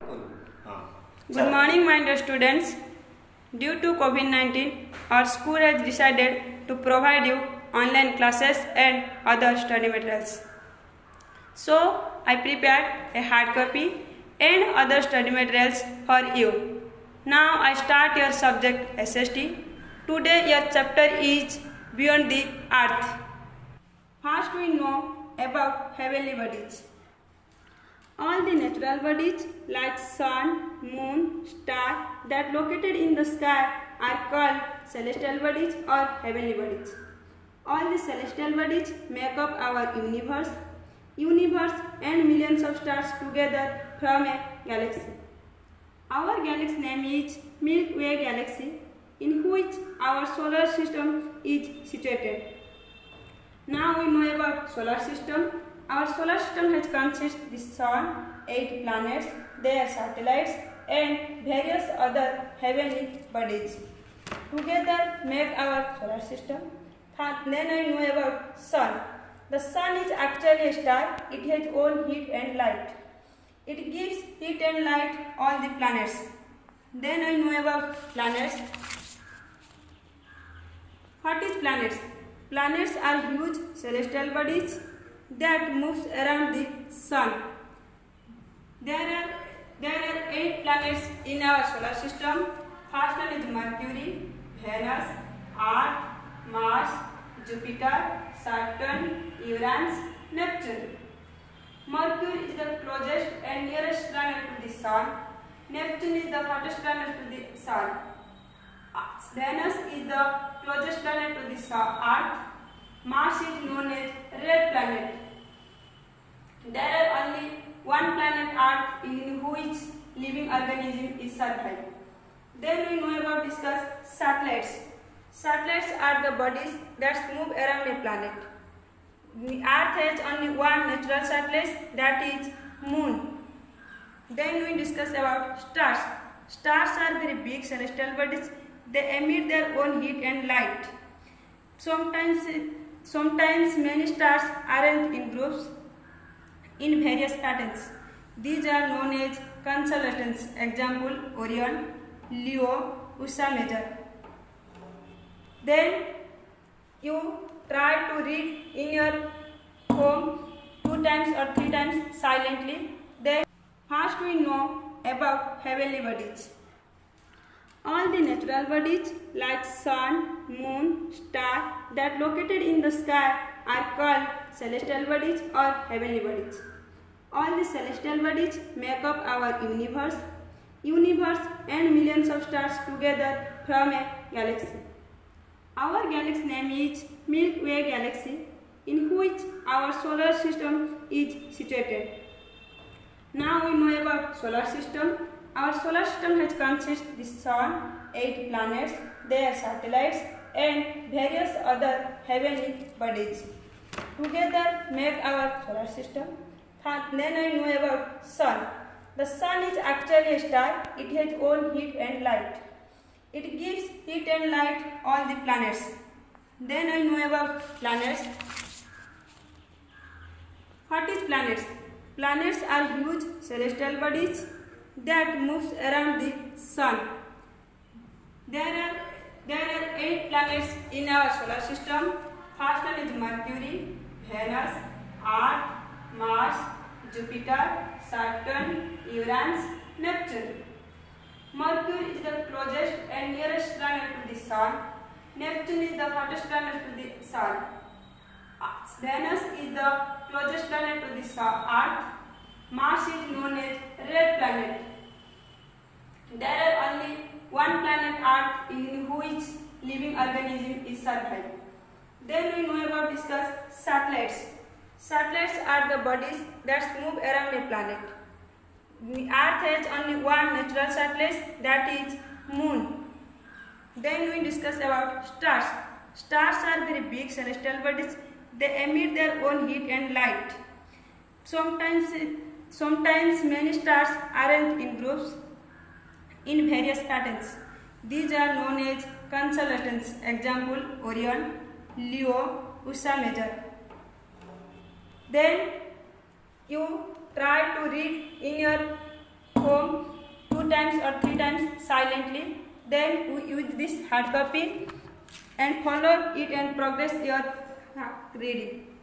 Good morning, my dear students. Due to COVID-19, our school has decided to provide you online classes and other study materials. So, I prepared a hard copy and other study materials for you. Now, I start your subject SST. Today, your chapter is Beyond the Earth. First, we know about heavenly bodies. All the natural bodies like sun, moon, star that located in the sky are called celestial bodies or heavenly bodies. All the celestial bodies make up our universe and millions of stars together from a galaxy. Our galaxy name is Milky Way galaxy, in which our solar system is situated. Now we know about solar system. Our solar system has consist the sun, 8 planets, their satellites, and various other heavenly bodies. Together make our solar system. Then I know about sun. The sun is actually a star. It has own heat and light. It gives heat and light all the planets. Then I know about planets. What is planets? Planets are huge celestial bodies that moves around the sun. There are 8 planets in our solar system. First one is Mercury, Venus, Earth, Mars, Jupiter, Saturn, Uranus, Neptune. Mercury is the closest and nearest planet to the sun. Neptune is the farthest planet to the sun. Venus is the closest planet to the Earth. Mars is known as red planet. There are only one planet Earth in which living organism is survive. Then we know about discuss satellites. Satellites are the bodies that move around a planet. The Earth has only one natural satellite, that is Moon. Then we discuss about stars. Stars are very big celestial bodies. They emit their own heat and light. Sometimes many stars arranged in groups in various patterns. These are known as constellations. Example: Orion, Leo, Ursa Major. Then you try to read in your home 2 times or 3 times silently. Then first we know about heavenly bodies. All the natural bodies like sun, moon, star that located in the sky are called celestial bodies or heavenly bodies. All the celestial bodies make up our universe and millions of stars together from a galaxy. Our galaxy name is Milky Way galaxy, in which our solar system is situated. Now we know about solar system. Our solar system has consist the sun, 8 planets, their satellites, and various other heavenly bodies. Together make our solar system. Then I know about sun. The sun is actually a star. It has own heat and light. It gives heat and light all the planets. Then I know about planets. What is planets? Planets are huge celestial bodies that moves around the sun. There are 8 planets in our solar system. First one is Mercury, Venus, Earth, Mars, Jupiter, Saturn, Uranus, Neptune. Mercury is the closest and nearest planet to the sun. Neptune is the farthest planet to the sun. Venus is the closest planet to the Earth. Mars is known as red planet. There are only one planet Earth in which living organism is survive. Then we know about discuss satellites. Satellites are the bodies that move around a planet. The Earth has only one natural satellite, that is Moon. Then we discuss about stars. Stars are very big celestial bodies. They emit their own heat and light. Sometimes many stars arranged in groups in various patterns. These are known as constellations. Example: Orion, Leo, Ursa Major. Then you try to read in your home 2 times or 3 times silently. Then we use this hard copy and follow it and progress your reading.